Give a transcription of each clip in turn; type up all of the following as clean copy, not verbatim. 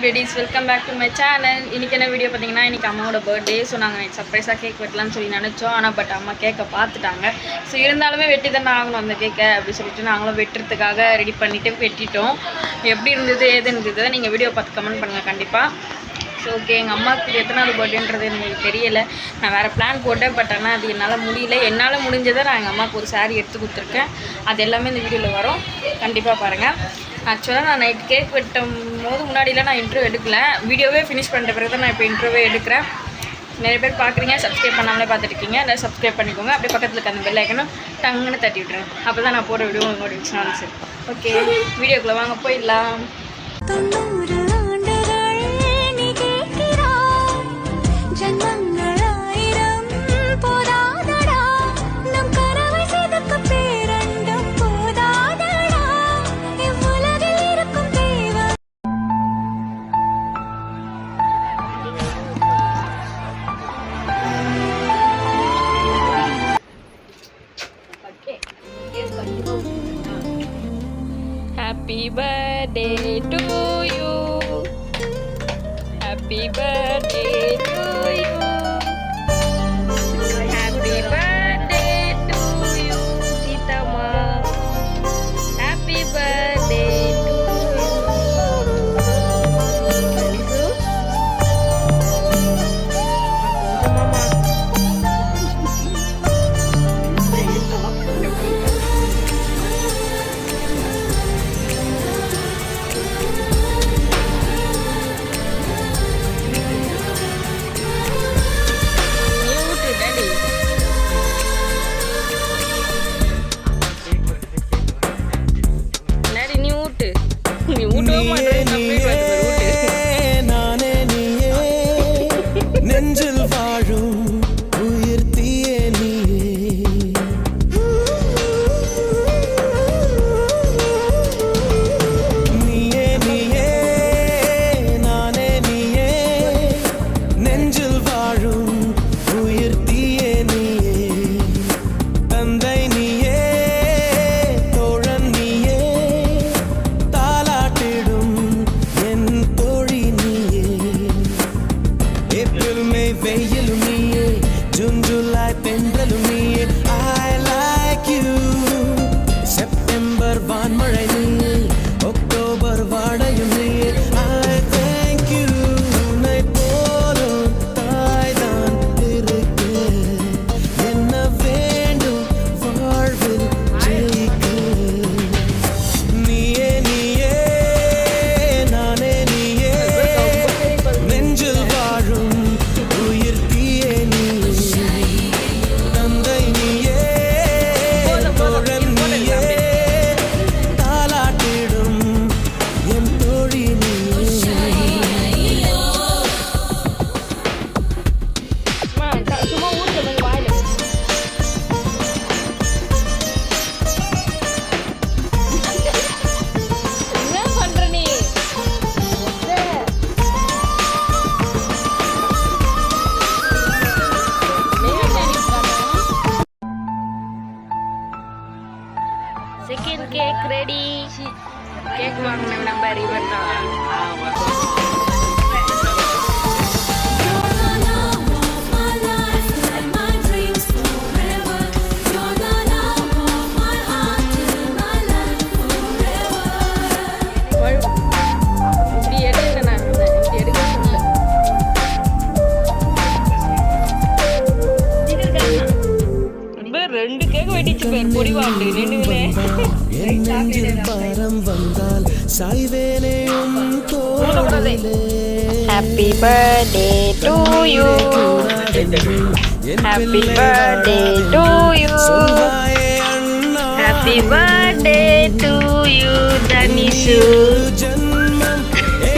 பேடிஸ் welcome back to my channel. இன்றைக்கி என்ன video பார்த்தீங்கன்னா, இன்றைக்கி அம்மாவோட பர்த்டே. ஸோ நாங்கள் சர்ப்ரைஸாக கேக் வெட்டலாம்னு சொல்லி நினச்சோம். ஆனால் பட் அம்மா கேக்கை பார்த்துட்டாங்க. ஸோ இருந்தாலுமே வெட்டி தானே ஆகணும் அந்த கேக்கை அப்படின்னு சொல்லிட்டு நாங்களும் வெட்டுறதுக்காக ரெடி பண்ணிவிட்டு வெட்டிட்டோம். எப்படி இருந்தது ஏது இருந்தது நீங்கள் வீடியோ பார்த்து கமெண்ட் பண்ணுங்கள் கண்டிப்பாக. ஸோ ஓகே, எங்கள் அம்மாவுக்கு எத்தனாவது பர்த்டேன்றது எனக்கு தெரியலை. நான் வேறு பிளான் போட்டேன், பட் ஆனால் அது என்னால் முடியல. என்னால் முடிஞ்சதை நான் எங்கள் அம்மாவுக்கு ஒரு சாரீ எடுத்து கொடுத்துருக்கேன். அது எல்லாமே இந்த வீடியோவில் வரும், கண்டிப்பாக பாருங்கள். ஆக்சுவலாக நான் நைட் கேக் வெட்டும் போது முன்னாடியில் நான் இன்ட்ரோ எடுக்கல. வீடியோவே ஃபினிஷ் பண்ணுற பிறகு தான் நான் இப்போ இன்ட்ரோவே எடுக்கிறேன். நிறைய பேர் பார்க்குறீங்க, சப்ஸ்கிரைப் பண்ணாமலே பார்த்துருக்கீங்க. அதை சப்ஸ்கிரைப் பண்ணிக்கோங்க. அப்படியே பக்கத்தில் இருக்க அந்த பெல் ஐக்கனும் டங்குன்னு தட்டி விட்டுருங்க. அப்போ தான் நான் போகிற வீடியோ உங்களோட விஷயம். சரி ஓகே, வீடியோக்குள்ளே வாங்க போயிடலாம். Happy birthday to you. Happy birthday to you. Happy birthday to you, Sitama. Happy birthday to you. Kanisu. Mama. நெஞ்சில் வாழும் உயிர் தீயே நீயே நீயே நானே நீயே நெஞ்சில் வாழும் உயிர் தீயே நீயே தந்தை நீயே தோழன் நீயே தாலாட்டிடும் என் தோழி நீயே ஏப்ரல் மே வெயிலும் நீயே ஜூன் ஜூலை தென்றலும் நீயே I like you செப்டம்பர் வான்மழை நீயே அக்டோபர் வாடையும் நீயே I thank you உன்னை போலும் தாய்தான் இருக்க என்ன வேண்டும் வாழ்வில் ஜெயிக்க நீயே நீயே நானே நீயே நெஞ்சில் வாழும் உயிர் தீயே நீயே தந்தை நீயே தோழன் நீயே தாலாட்டிடும் என் தோழி நீயே சும்மா ஊருக்கு வந்து வாயில என்ன பண்ற நீ? Second cake ready. கேக் வாங்கின நம்பர் இவர் தான். இப்படி எடுக்க நான் இருந்தேன், இப்படி எடுக்க சொன்னேன். ரெண்டு கேக் வெட்டிச்சு பேர் பொடிவாண்டு நின்றுங்களே. என் நெஞ்சில் பாரம் வந்தால் சாய்வேனே உன் தோளிலே Happy birthday to you. Happy birthday to you. சொல்வாயே Anna Happy birthday to you, Danishu. ஜன்மம்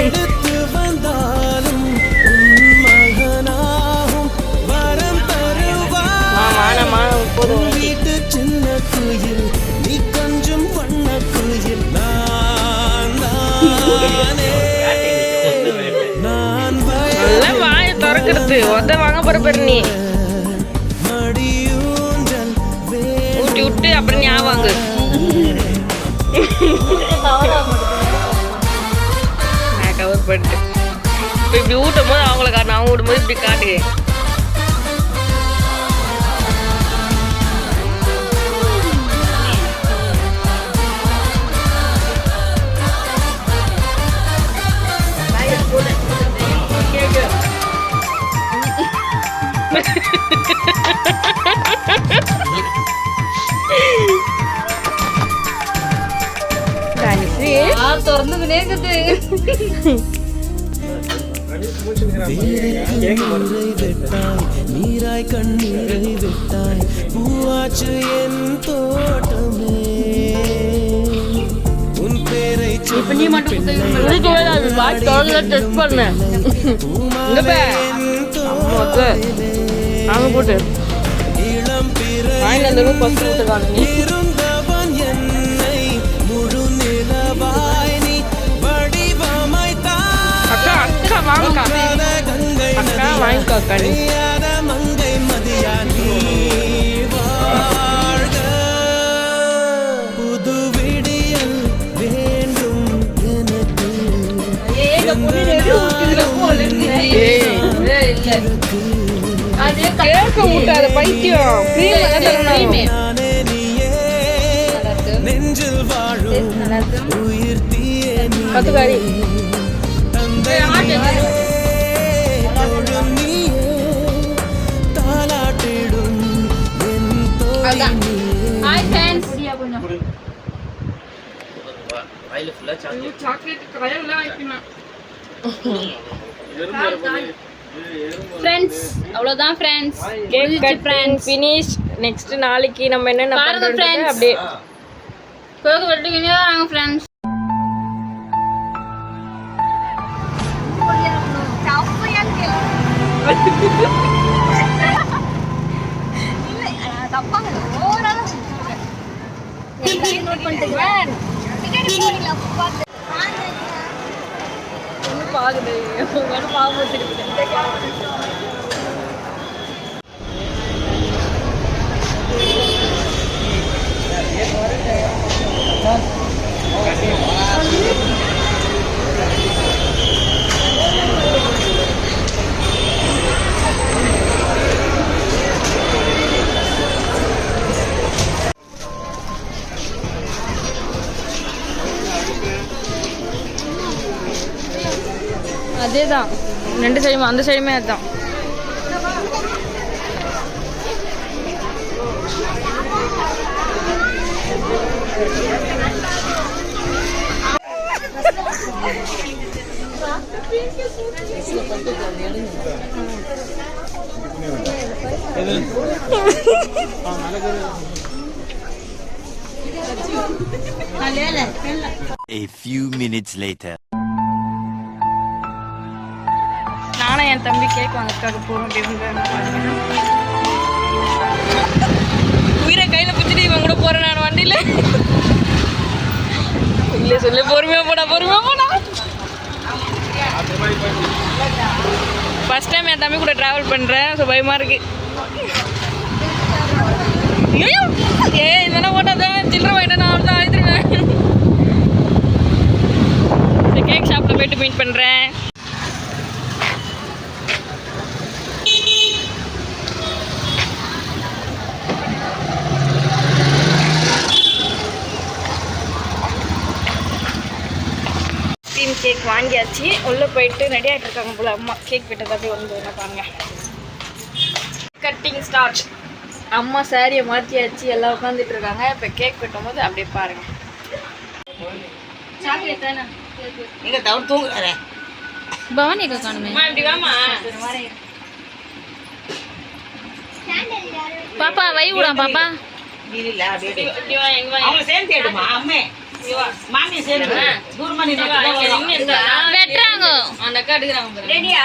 எடுத்து வந்தாலும் உன் மகனாகும் வரம் தருவாய் மாமா நம்ம போதும். வீட்டு சின்ன குயில் நீ கொஞ்சம் வண்ண குயில் நான் தானே நான் நல்ல வாய திறக்கிறது ஒத்த வாங்க போற பேர் நீ மடியூஞ்சல் ஊட்டி விட்டு அப்புறம் ஞாபகம் வாங்கு. நான் கவர் பண்ணிட்டு இப்போ இப்படி ஊட்டும் போது அவங்கள காட்டணும், அவங்க ஊட்டும் போது இப்படி காட்டுங்க. நீராய் கண்ணீரை விட்டாய் பூவாச்சு என் தோட்டமே உன் பேரை நீ மட்டும் டெஸ்ட் பண்ண போட்டு இளம் இருந்தவன் என்னை முழு நிலவாய் நீ வடிவமைத்தாய் மங்கை மதியா நீ வாழ்க புது விடியல் வேண்டும் எனக்கு நெஞ்சில் வாழும் உயிர் தீயே தாலாட்டிடும் ஃப்ரெண்ட்ஸ் அவ்வளோதான் ஃப்ரெண்ட்ஸ் ஃபினிஷ். நெக்ஸ்ட் நாளைக்கு நம்ம என்னென்ன பண்றோம் அப்படியே கோகு வெட்டிக்கினே வராங்க ஃப்ரெண்ட்ஸ். பாக்குது பாவம் திருப்பி அதேதான் ரெண்டு சைடுமே அந்த சைடுமே அதுதான். A few minutes later. நானும் என் தம்பி கேக் வாங்கறதுக்காக போறோம். உயிரை கையில பிடிச்சிட்டு இவன் கூட போறேன் நான் வண்டியில. இல்ல சொல்லு, பொறுமையா போடா பொறுமையா போடா. ஃபர்ஸ்ட் டைம் என் தம்பி கூட டிராவல் பண்றேன், ஸோ பயமா இருக்கு. இதெல்லாம் போட்டாதான் சில்லறை வாங்கிட்டு நான் அவ்வளோதான் ஆயிடுவேன். கேக் ஷாப்ல போயிட்டு மீட் பண்றேன். கேக் வாங்கியாச்சு, உள்ளே போயிட்டு ரெடி ஆகிட்டு இருக்காங்க போல அம்மா. கேக் வெட்டதாவே வந்து என்ன பாருங்க, கட்டிங் ஸ்டார்ட். அம்மா சாரியை மாற்றியாச்சு, எல்லாம் உட்காந்துட்டு இருக்காங்க. இப்போ கேக் வெட்டும் போது அப்படியே பாருங்க. சாக்லேட் தானே நீங்க தவிர தூங்குற பவானி காணுமே. இப்படி வாமா பாப்பா, வை விடா பாப்பா. இல்ல அப்படியே இப்படி வா, எங்க வா, அவங்க சேர்ந்து எடுமா அம்மே. மாமி சேர்ந்து தூர்மணி வெட்றாங்க, அந்த அக்கா எடுக்கறாங்க. ரெடியா?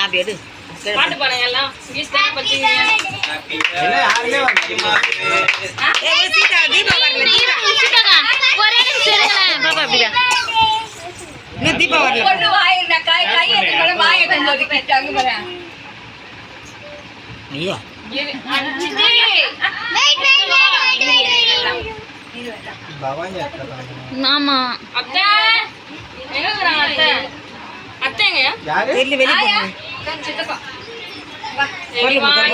அப்படி எடு. பாட்டு பாடுங்க எல்லாம். கீஸ்தா பச்சிங்க. என்ன யாருமே வரலமா? ஏய் சீதா தீபா வரல. தீபா ஒரே நிமிஷம் இருங்க பாப்பா. அப்படிடா நீ தீபா வரல. கொண்டு வாயிரா கை எடுத்து மேல வாயை கொண்டு ஒதுக்கிட்டாங்க பாரு. ஐயா ஆமா அத்தை எங்க அத்தை அத்தைங்க ஆயா யாரு தெரியல வெளியே ஆயா போங்க. சித்தப்பா பொருள் கொடுங்க.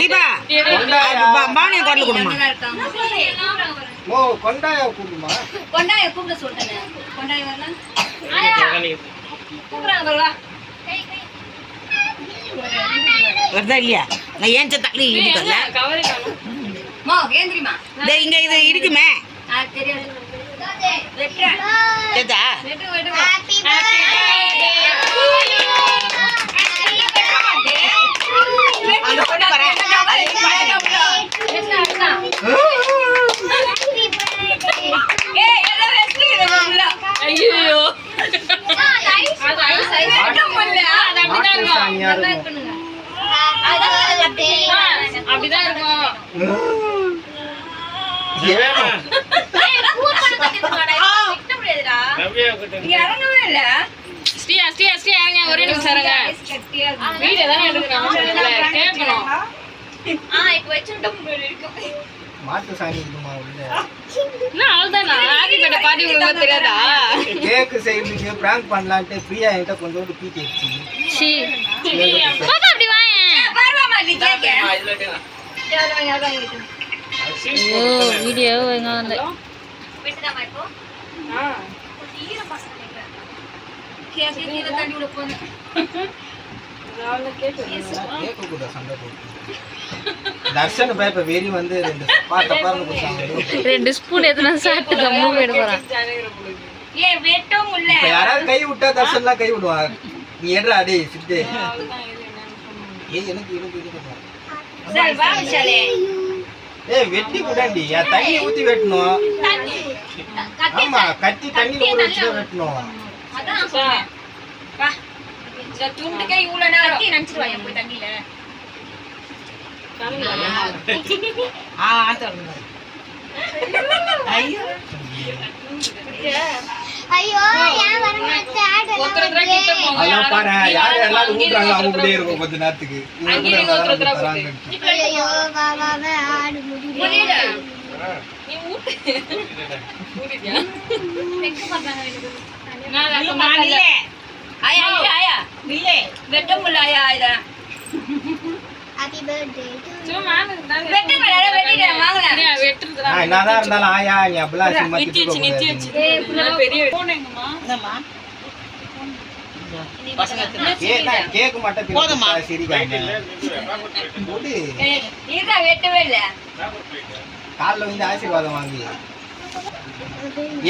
தீபா பாவனியா குரல் கொடுமா. ஓ கொண்டாயா கூடுமா கொண்டாய கூப்பிட சொல்லிட்டேன் கொண்டாய வரலாம் கூப்பிடுறாங்க பாருவா வருதா இல்லையா? நான் ஏன் தள்ளி இருக்குல்ல கவரி காணும் மா ஏந்திரிமா இங்க இது இருக்குமே. தெரியாது வெட்டுறேன் கேட்டா வெட்டு வெட்டு ஹாப்பி பர்த்டே அந்த பொண்ணு வரேன். ஐயோ அப்படிதான் இருக்கும் இறங்கவே இல்ல ஸ்ரீயா ஸ்ரீயா ஸ்ரீயா இறங்க ஒரே நிமிஷம் இறங்க வீடியோ தானே எடுக்கிறோம் கேட்கணும் இப்போ வச்சுட்டோம் மாட்டு சாணி இருக்குமா உள்ள என்ன அவ்வளோதானா ஆகி பேட்ட பாட்டி உங்களுக்கு தெரியாதா கேக்கு செய்யறதுக்கு பிராங்க் பண்ணலான்ட்டு ஃப்ரீயா என்கிட்ட கொஞ்சோண்டு பீட்டி வச்சு பாப்பா அப்படி வாயேன் பார்வா மாதிரி கேக்க ஐயோ வீடியோ எங்க வந்து விட்டுதாமா இப்போ ஈர பசங்க கேக்கு நீ தண்ணி உள்ள போங்க கேக்கு கூட சண்டை போட்டு தர்ஷன் பாய் இப்ப வெறி வந்து ரெண்டு தப்பான்னு கொடுத்தாங்க 2 ஸ்பூன் எத்தனை சாப்பிட்டு கம்முன்னு போயிட போறான். ஏ வெட்டும் இல்ல இப்ப யாராவது கை விட்டா தர்ஷன்லாம் கை விடுவான் நீ ஏன்றா டேய் சித்தே எனக்கு சரி வா விஷாலே ஏய் வெட்டி கூடாண்டி தண்ணி ஊத்தி வெட்டணும் தண்ணி ஆமா கத்தி தண்ணில ஊற வச்சு வெட்டணும் அதான் சொல்றேன் வா இந்த துண்டுக்கே இவ்வளவு நேரம் கத்தி நினைச்சிட்டு வாங்க போய் தண்ணில ஐயோ ஐயோ ஏன் வர மாட்டேன் அதெல்லாம் பாரு யார் எல்லாரும் ஊட்டுறாங்க அவங்க கூட இருக்கும் கொஞ்ச நேரத்துக்கு ஐயோ வா வா வா ஆடு முடியல நீ ஊட்டு ஊட்டியா வெக்க மாட்டாங்க இல்ல ஆயா ஆயா இல்ல வெட்ட முடியல ஆயா இத ஹேப்பி பர்த்டே சும்மா வெட்ட முடியல வெட்டிட்டேன் வாங்கல நீ வெட்றதுடா என்னதான் இருந்தாலும் ஆயா நீ அப்படிலாம் சும்மா நித்தி வச்சு பெரிய போனேங்கம்மா என்னம்மா கேக்கு மட்டும் போதுமா? சிரிக்காங்க போடு. நீதா வெட்டவே இல்ல கால்ல வந்து ஆசீர்வாதம் வாங்கி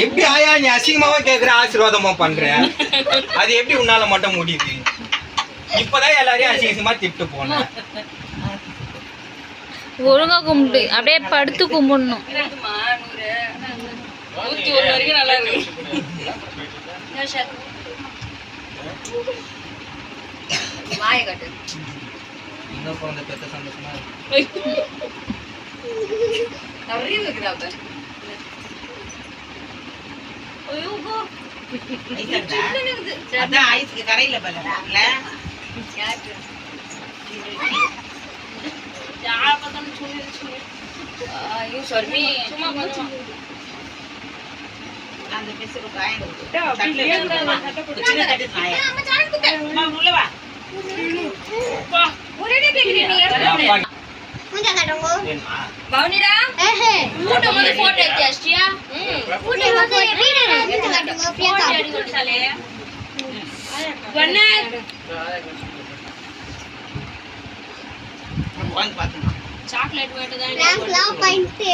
எப்படி ஆயா நீ அசிங்கமாவா கேக்குற ஆசீர்வாதமா பண்ற அது எப்படி உன்னால மட்டும் முடியுது இப்பதான் எல்லாரையும் அசிங்கமா திட்டு போனேன் ஒழுங்கா கும்பிட்டு அப்படியே படுத்து கும்பிடணும். இருக்குமா 100 101 வரைக்கும் நல்லா இருக்கு வாய கட்டு இன்னும் குழந்தை பெத்த சந்தோஷமா நிறைய இருக்குதா அப்ப ஐயோ அதான் ஐஸ்க்கு கரையில பல்ல யாரு யார பார்த்தாலும் சொல்லி ஐயோ சர்வி சும்மா கொஞ்சம் அந்த பிசுக்கு காயம் சின்ன தட்டு காயம் உள்ள வா ஒரே கேக்குறீங்க முஞ்சா காட்டுங்க பவுனிடா ஏஹே மூட்ட வந்து போட்டோ எடுத்தியா கூட்டி வந்து வீடியோ காட்டுங்க பிரியா எடுத்துட்டாலே வண்ணா வாங்க பாத்துமா சாக்லேட் வேட்டு தான் பிராங்க் லவ் பண்ணிட்டு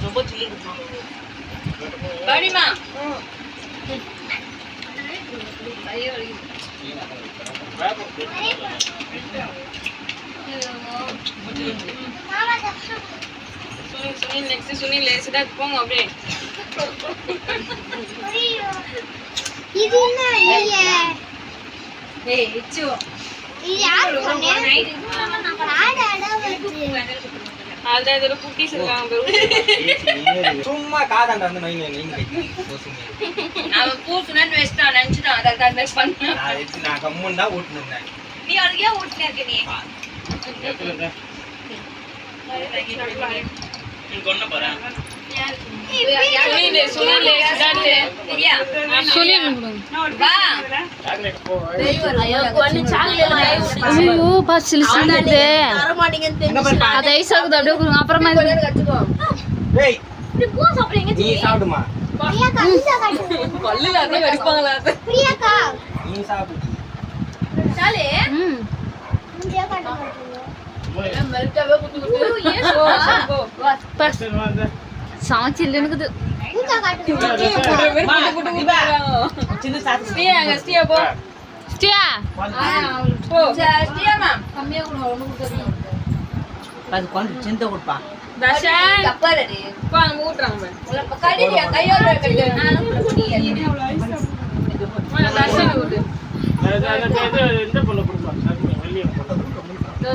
ரொம்ப சில்லு இருக்குமா பவுனிமா ஐயோ சுனில் நெக்ஸ்ட் சுனில் சித்தார்த் போங்க அப்படியே இது என்ன இல்லையே ஏய் இச்சு இது யாரு சொன்னே ஆட ஆட வருது அதுல இதுல குட்டீஸ் இருக்காங்க சும்மா காதாண்ட வந்து நோய் நீங்க அவன் பூசுனன்னு வெஸ்டான் நினைச்சிட்டான் அதை தான் வெஸ்ட் பண்ண நான் கம்முன்னு தான் ஊட்டுனேன் நீ அதுக்கே ஊட்டினே இருக்க நீ நீ கொண்டு போறேன் ஐயோ பா சிலு சிலுங்குது அது ஐஸ் ஆகுது அப்படியே கொடுங்க அப்புறமா ஏய் நீ சாப்பிடுமா பிரியாக்கா இந்த காட்டு பிரியாக்கா நீ சாப்பிடு இந்த காட்டு சமைச்சில் எனக்குது இந்த காட்டு ஸ்டியா அது கொஞ்சம் சிந்த கொடுப்பா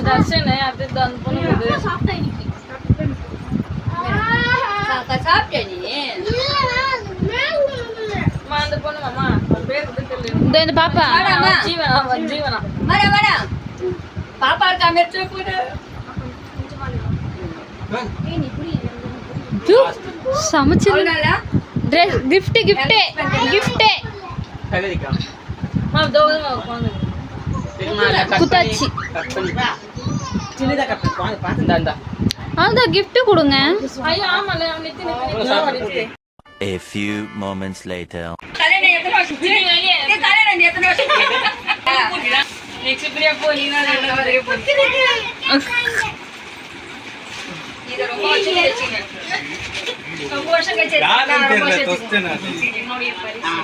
தர்ஷன் அது அந்த பொண்ணு அந்த பொண்ணு மாமா பேர் தெரியல இந்த பாப்பா ஜீவனா ஜீவனா பாப்பா இருக்கா மெட்ரோ போடு சமைச்சில் ட்ரெஸ் கிஃப்ட் கிஃப்ட் கிஃப்ட் கலரிக்கா மாமா தோமா உட்காந்து குத்தாச்சி சின்னதா கட்டு பார்த்து இந்தா அதான் gift கொடுங்க ஐயோ ஆமால NITI A few moments later. கல்யாணம் எத்தனை வருஷம் கல்யாணம் எத்தனை வருஷம் நெக்ஸ்ட் பிரியா போ நீ நான் என்ன வரே போ இது ரொம்ப வருஷம் கழிச்சுங்க ரொம்ப வருஷம் கழிச்சு யாரும் தெரியல தொஸ்டன் அது என்னோட பரிசு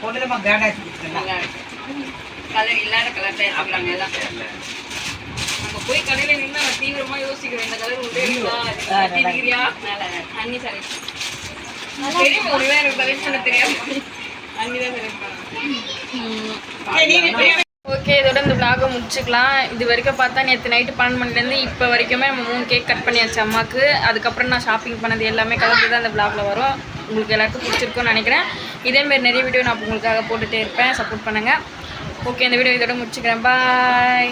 பொண்ணுலமா கிராண்டா எடுத்துக்கிட்டாங்க கலர் இல்லாத கலர் தான் எடுத்துக்கிறாங்க எல்லாம் நம்ம போய் கடையில நின்னா நான் தீவிரமா யோசிக்கிறேன் இந்த கலர் உள்ளே இருக்கா டிகிரியா அண்ணி சாரி தெரியும் ஒரு வேற செலக்ட் பண்ண தெரியாது அண்ணி தான் செலக்ட் பண்ணாங்க ஓகே இதோட இந்த vlog-அ முடிச்சுக்கலாம். இது வரைக்கும் பார்த்தா நேற்று நைட்டு 12 மணிலேருந்து இப்போ வரைக்குமே நம்ம 3 கேக் கட் பண்ணியாச்சு அம்மாவுக்கு. அதுக்கப்புறம் நான் ஷாப்பிங் பண்ணது எல்லாமே கலந்து தான் இந்த vlog-ல வரும். உங்களுக்கு எல்லாருக்கும் பிடிச்சிருக்கும்னு நினைக்கிறேன். இதேமாரி நிறைய வீடியோ நான் உங்களுக்காக போட்டுகிட்டே இருப்பேன். சப்போர்ட் பண்ணுங்கள். ஓகே இந்த வீடியோ இதோட முடிச்சுக்கிறேன். பாய்.